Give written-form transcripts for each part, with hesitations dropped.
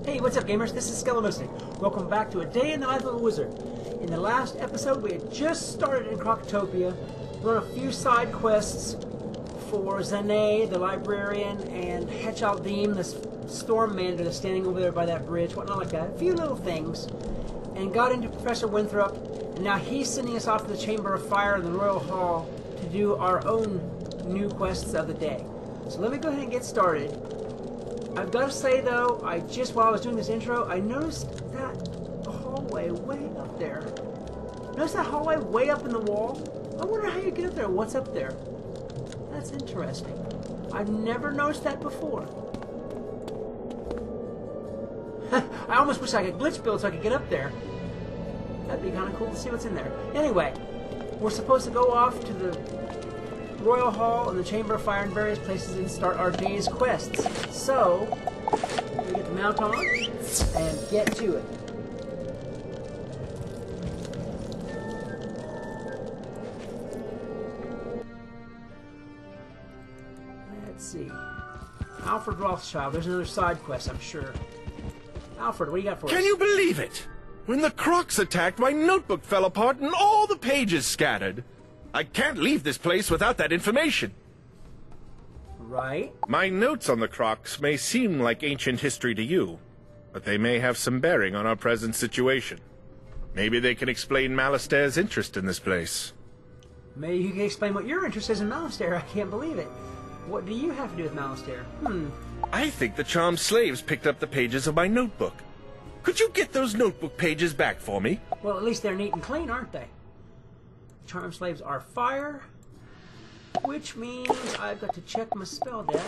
Hey, what's up, gamers? This is Skeleton. Welcome back to a day in the life of a wizard. In the last episode, we had just started in Crocotopia, run a few side quests for Zane, the librarian, and Hetchaldeem, the storm manager that's standing over there by that bridge, whatnot like that. A few little things, and got into Professor Winthrop, and now he's sending us off to the Chamber of Fire in the Royal Hall to do our own new quests of the day. So let me go ahead and get started. I've got to say, though, while I was doing this intro, I noticed that hallway way up there. Notice that hallway way up in the wall? I wonder how you get up there. What's up there? That's interesting. I've never noticed that before. I almost wish I could glitch build so I could get up there. That'd be kind of cool to see what's in there. Anyway, we're supposed to go off to the Royal Hall and the Chamber of Fire in various places and start our day's quests. So, we get the mount on and get to it. Let's see. Alfred Rothschild. There's another side quest, I'm sure. Alfred, what do you got for us? Can you believe it? When the crocs attacked, my notebook fell apart and all the pages scattered. I can't leave this place without that information. Right. My notes on the crocs may seem like ancient history to you, but they may have some bearing on our present situation. Maybe they can explain Malastaire's interest in this place. Maybe you can explain what your interest is in Malastair. I can't believe it. What do you have to do with Malastair? I think the charmed slaves picked up the pages of my notebook. Could you get those notebook pages back for me? Well, at least they're neat and clean, aren't they? Charmed slaves are fire, which means I've got to check my spell deck.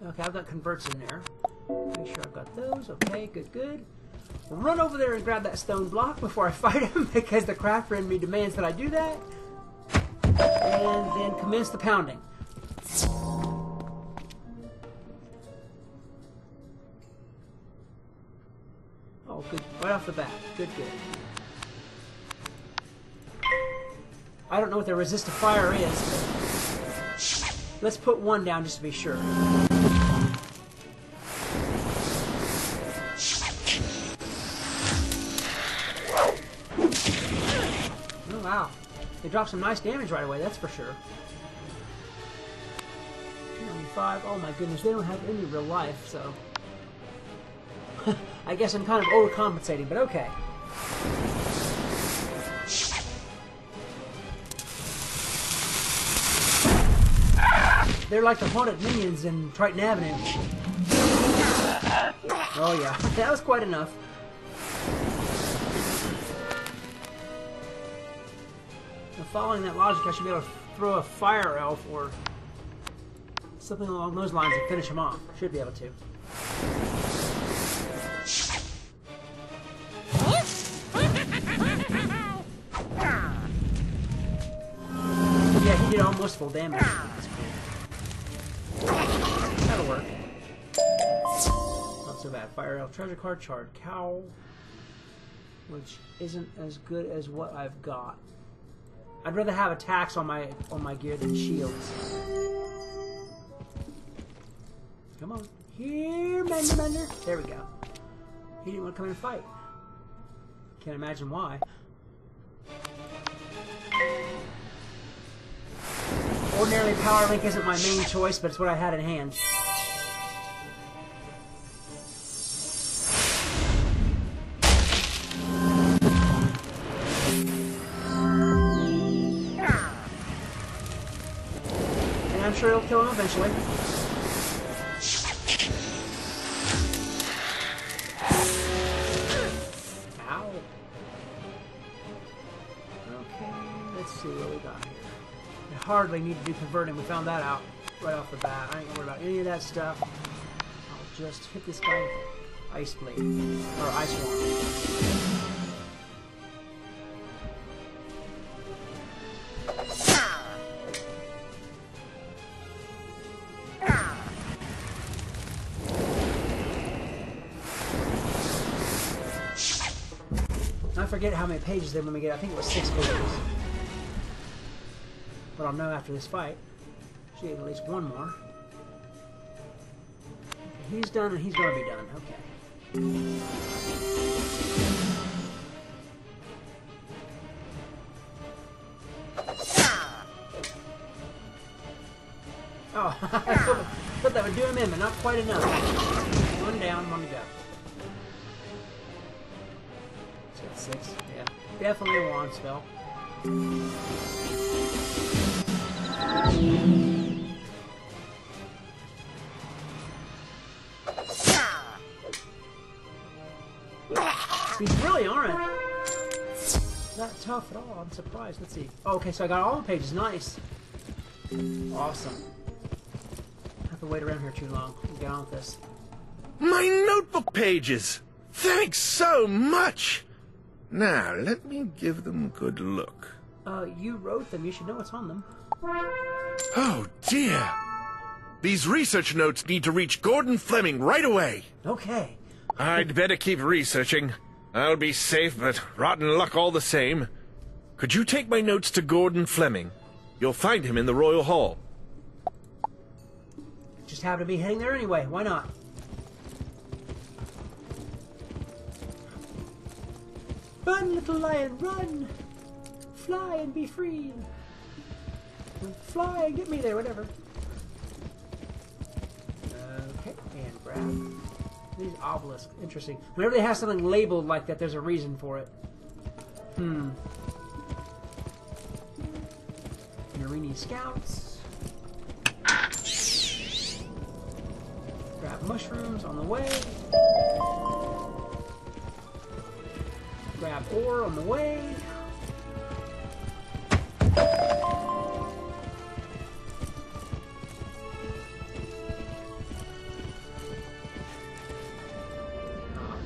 Okay, I've got converts in there. Make sure I've got those. Okay, good. Run over there and grab that stone block before I fight him, because the crafter in me demands that I do that. And then commence the pounding. Oh, good. Right off the bat. Good. I don't know what the resist to fire is, but let's put one down just to be sure. Oh, wow. They dropped some nice damage right away, that's for sure. 295. Oh my goodness, they don't have any real life, so... I guess I'm kind of overcompensating, but okay. They're like the haunted minions in Triton Avenue. Oh yeah, that was quite enough. Now, following that logic, I should be able to throw a fire elf or something along those lines and finish him off. Should be able to. Yeah, he did almost full damage. That'll work. Not so bad. Fire elf, treasure card, charred cowl, which isn't as good as what I've got. I'd rather have attacks on my gear than shields. Come on, here, Mender. There we go. He didn't want to come in and fight. Can't imagine why. Ordinarily, Power Link isn't my main choice, but it's what I had in hand. And I'm sure it'll kill him eventually. Ow. Okay, let's see what we got here. I hardly need to do converting. We found that out right off the bat. I ain't gonna worry about any of that stuff. I'll just hit this guy with Ice Blade. Or Ice Wand. I forget how many pages then when we get. I think it was 6 pages. But I'll know after this fight. Should get at least one more. He's done, and he's going to be done. Okay. Oh, I thought that would do him in, but not quite enough. One down, one to go. So it's 6, yeah. Definitely a wand spell. These really aren't that tough at all. I'm surprised. Let's see. Oh, okay, so I got all the pages. Nice. Awesome. I have to wait around here too long. We'll get on with this. My notebook pages! Thanks so much! Now, let me give them a good look. You wrote them. You should know what's on them. Oh, dear. These research notes need to reach Gordon Flemming right away. Okay. I'd better keep researching. I'll be safe, but rotten luck all the same. Could you take my notes to Gordon Flemming? You'll find him in the Royal Hall. Just happen to be heading there anyway. Why not? Run, little lion, run! Fly and be free. Fly and get me there, whatever. Okay, and grab. These obelisks. Interesting. Whenever they have something labeled like that, there's a reason for it. Narini scouts. Grab mushrooms on the way. Grab ore on the way.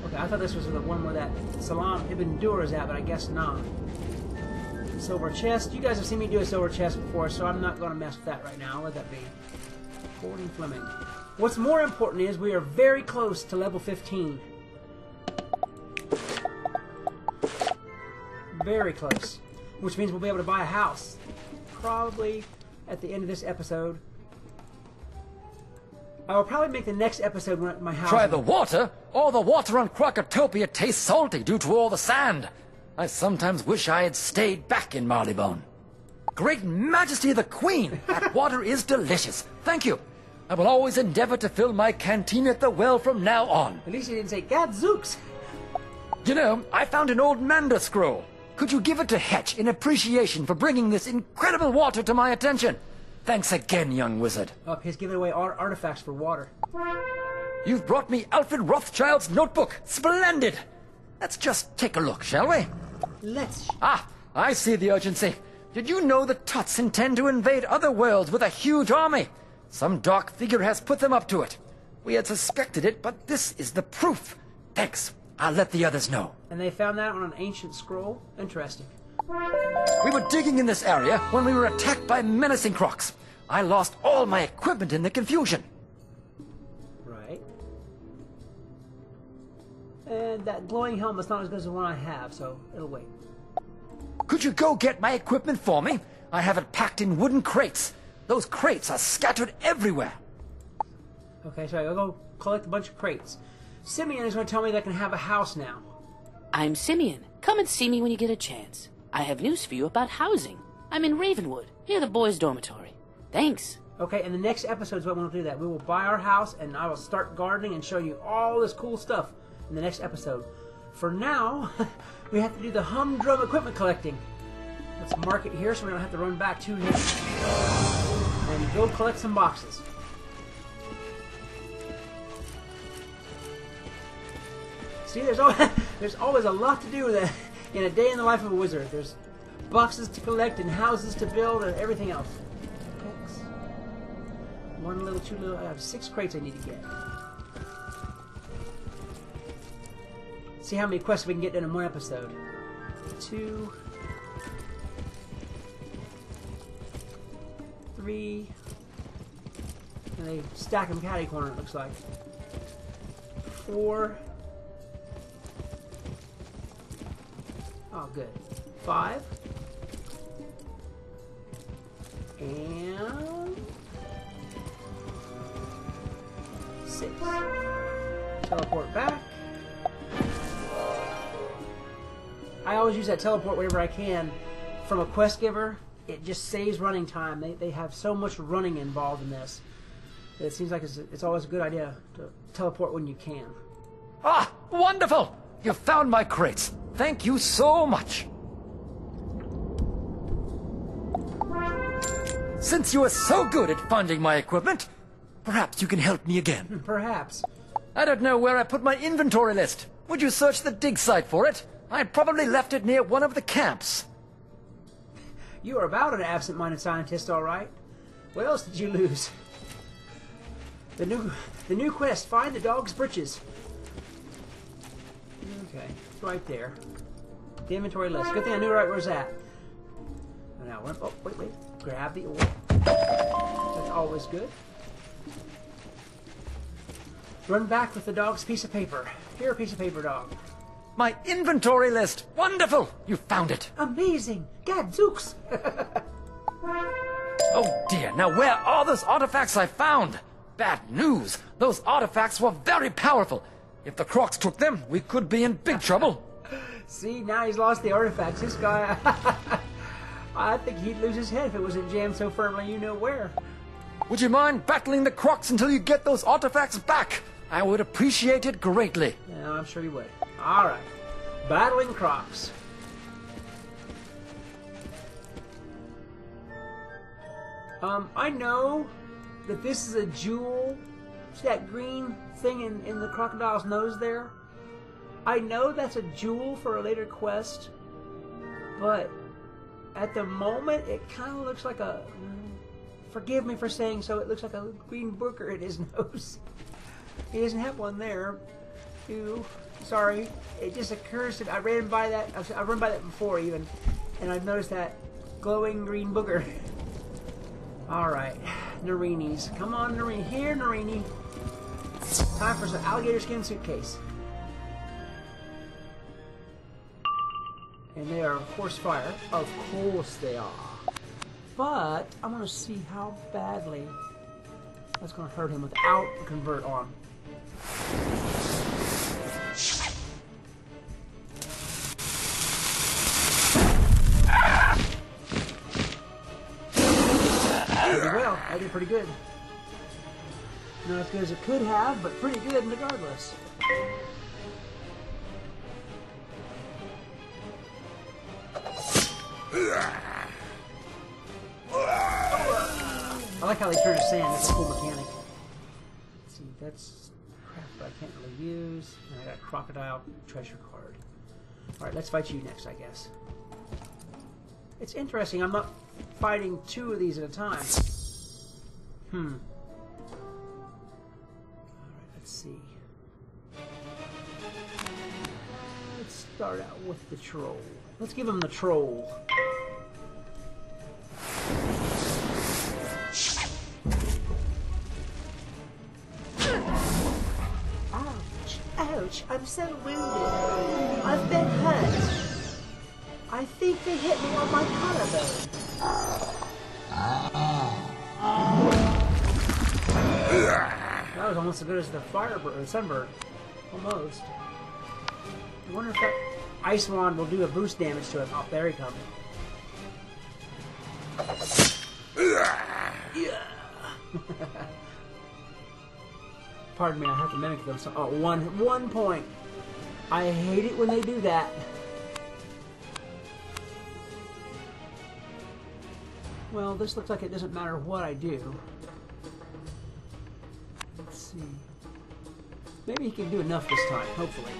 Okay, I thought this was the one where that Salam Ibn Dur is at, but I guess not. Silver chest. You guys have seen me do a silver chest before, so I'm not going to mess with that right now. I'll let that be. Gordon Flemming. What's more important is we are very close to level 15. Very close. Which means we'll be able to buy a house. Probably at the end of this episode. I will probably make the next episode when my house... Try the water? All the water on Krakatopia tastes salty due to all the sand. I sometimes wish I had stayed back in Marleybone. Great Majesty of the Queen! That water is delicious. Thank you. I will always endeavor to fill my canteen at the well from now on. At least you didn't say gadzooks. You know, I found an old Manda scroll. Could you give it to Hetch in appreciation for bringing this incredible water to my attention? Thanks again, young wizard. Oh, he's giving away artifacts for water. You've brought me Alfred Rothschild's notebook. Splendid! Let's just take a look, shall we? Let's. Ah, I see the urgency. Did you know the Tuts intend to invade other worlds with a huge army? Some dark figure has put them up to it. We had suspected it, but this is the proof. Thanks. I'll let the others know. And they found that on an ancient scroll? Interesting. We were digging in this area when we were attacked by menacing crocs. I lost all my equipment in the confusion. Right. And that glowing helmet's not as good as the one I have, so it'll wait. Could you go get my equipment for me? I have it packed in wooden crates. Those crates are scattered everywhere. Okay, so I'll go collect a bunch of crates. Simeon is going to tell me that I can have a house now. I'm Simeon. Come and see me when you get a chance. I have news for you about housing. I'm in Ravenwood, near the boys' dormitory. Thanks. Okay, in the next episode is when we'll do that. We will buy our house, and I will start gardening and show you all this cool stuff in the next episode. For now, we have to do the humdrum equipment collecting. Let's mark it here so we don't have to run back to here. And go collect some boxes. See, there's always a lot to do in a day in the life of a wizard. There's boxes to collect and houses to build and everything else. Thanks. One little, two little. I have 6 crates I need to get. See how many quests we can get done in one episode. 2, 3, and they stack them catty corner. It looks like 4. Oh, good. 5. And 6. Teleport back. I always use that teleport whenever I can from a quest giver. It just saves running time. They have so much running involved in this. It seems like it's always a good idea to teleport when you can. Ah, wonderful! You found my crates. Thank you so much. Since you are so good at finding my equipment, perhaps you can help me again. Perhaps. I don't know where I put my inventory list. Would you search the dig site for it? I probably left it near one of the camps. You are about an absent-minded scientist, all right. What else did you lose? The new quest, find the dog's britches. Okay, it's right there. The inventory list. Good thing I knew right where it's at. Now, oh, wait. Grab the ore. That's always good. Run back with the dog's piece of paper. Here, a piece of paper, dog. My inventory list. Wonderful! You found it. Amazing. Gadzooks. Oh dear, now where are those artifacts I found? Bad news. Those artifacts were very powerful. If the Crocs took them, we could be in big trouble. See, now he's lost the artifacts. This guy, I think he'd lose his head if it wasn't jammed so firmly you know where. Would you mind battling the Crocs until you get those artifacts back? I would appreciate it greatly. Yeah, I'm sure you would. All right. Battling Crocs. I know that this is a jewel. See that green thing in the crocodile's nose there? I know that's a jewel for a later quest, but at the moment it kind of looks like a... Forgive me for saying so, it looks like a green booger in his nose. He doesn't have one there. Ew. Sorry. It just occurs to me. I've run by that before even, and I've noticed that glowing green booger. Alright. Narinis. Come on, Narini. Here, Narini. Time for some alligator skin suitcase. And they are horse fire. Of course they are. But I'm going to see how badly that's going to hurt him without the convert on. Well, I did pretty good. Not as good as it could have, but pretty good regardless. I like how they turn to sand. That's a cool mechanic. Let's see, that's crap that I can't really use. And I got a crocodile treasure card. Alright, let's fight you next, I guess. It's interesting, I'm not fighting two of these at a time. Alright, let's see. Let's start out with the troll. Let's give him the troll. Ouch, I'm so wounded. I've been hurt. I think they hit me on my collarbone. That was almost as good as the firebird or sunbird. Almost. I wonder if that ice wand will do a boost damage to him. Oh, there he comes. Yeah. Pardon me, I have to mimic them. So, oh, one point. I hate it when they do that. Well, this looks like it doesn't matter what I do. Let's see. Maybe he can do enough this time, hopefully.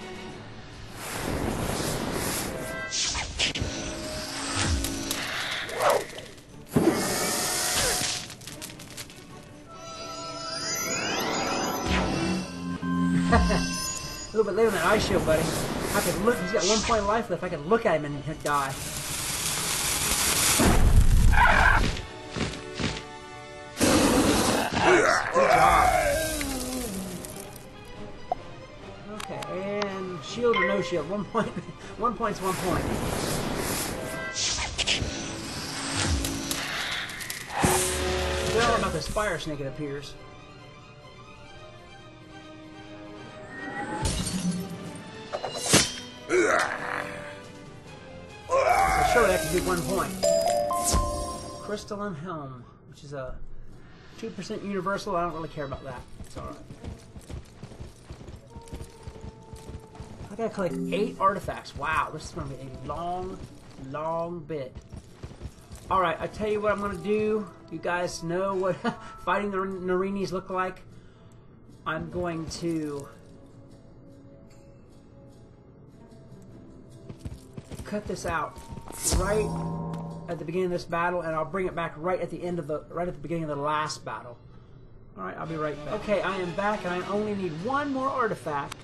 A little bit later than that ice shield, buddy. I could look. He's got 1 point of life left. I could look at him and he'd die. Good job. Okay, and shield or no shield. 1 point. 1 point's 1 point. They're all about this fire snake, it appears. should be 1 point. Crystalline Helm, which is a 2% universal. I don't really care about that. It's alright. I gotta collect 8 artifacts. Wow, this is gonna be a long, long bit. Alright, I tell you what I'm gonna do. You guys know what fighting the Narinis look like. I'm going to cut this out right at the beginning of this battle, and I'll bring it back right at the end of the beginning of the last battle. All right, I'll be right back. Okay, I am back, and I only need 1 more artifact.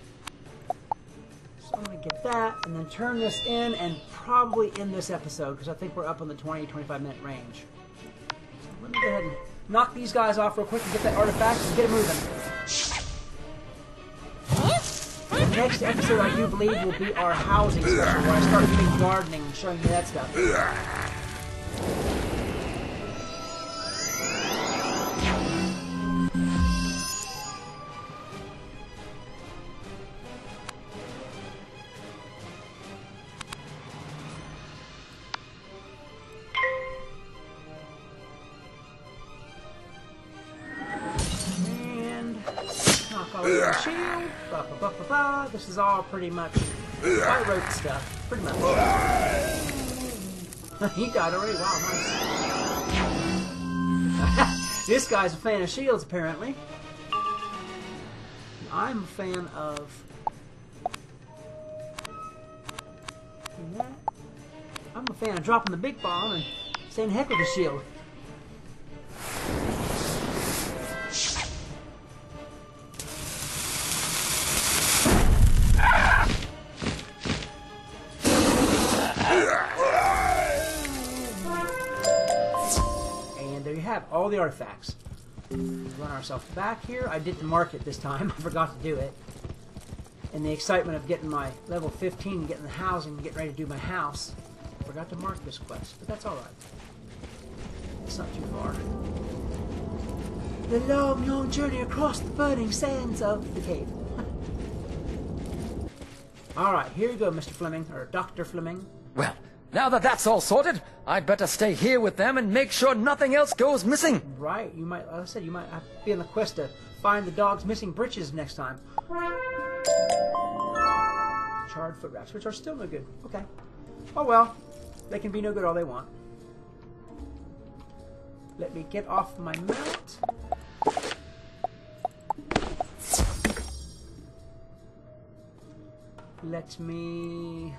So I'm gonna get that, and then turn this in, and probably end this episode because I think we're up on the 20-25 minute range. So let me go ahead and knock these guys off real quick and get that artifact and get it moving. The next episode, I do believe, will be our housing special, where I start doing gardening and showing you that stuff. Shield. This is all pretty much I wrote stuff. Pretty much. He died already. Wow, nice. This guy's a fan of shields, apparently. I'm a fan of that. I'm a fan of dropping the big bomb and saying heck with the shield. All the artifacts. Run ourselves back here. I didn't mark it this time. I forgot to do it. In the excitement of getting my level 15 and getting the housing and getting ready to do my house, I forgot to mark this quest. But that's alright. It's not too far. The long, long journey across the burning sands of the cave. Alright, here you go, Mr. Flemming, or Dr. Flemming. Well, now that that's all sorted, I'd better stay here with them and make sure nothing else goes missing. Right, you might, like I said, you might have to be on the quest to find the dog's missing britches next time. Charred foot wraps, which are still no good. Okay. Oh well, they can be no good all they want. Let me get off my mount. Let me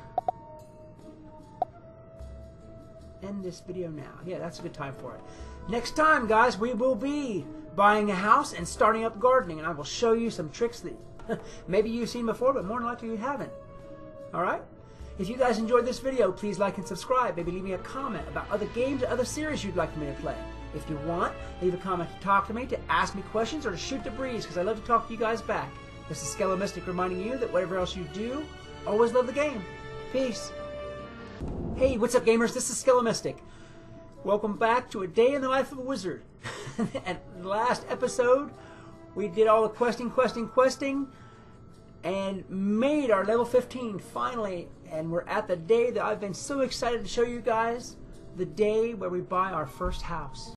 end this video now. Yeah, that's a good time for it. Next time, guys, we will be buying a house and starting up gardening, and I will show you some tricks that maybe you've seen before, but more than likely you haven't. Alright? If you guys enjoyed this video, please like and subscribe. Maybe leave me a comment about other games or other series you'd like me to play. If you want, leave a comment to talk to me, to ask me questions, or to shoot the breeze, because I love to talk to you guys back. This is Skelomystic reminding you that whatever else you do, always love the game. Peace. Hey, what's up, gamers? This is Skelomystic. Welcome back to a day in the life of a wizard. And the last episode, we did all the questing, and made our level 15 finally. And we're at the day that I've been so excited to show you guys, the day where we buy our first house.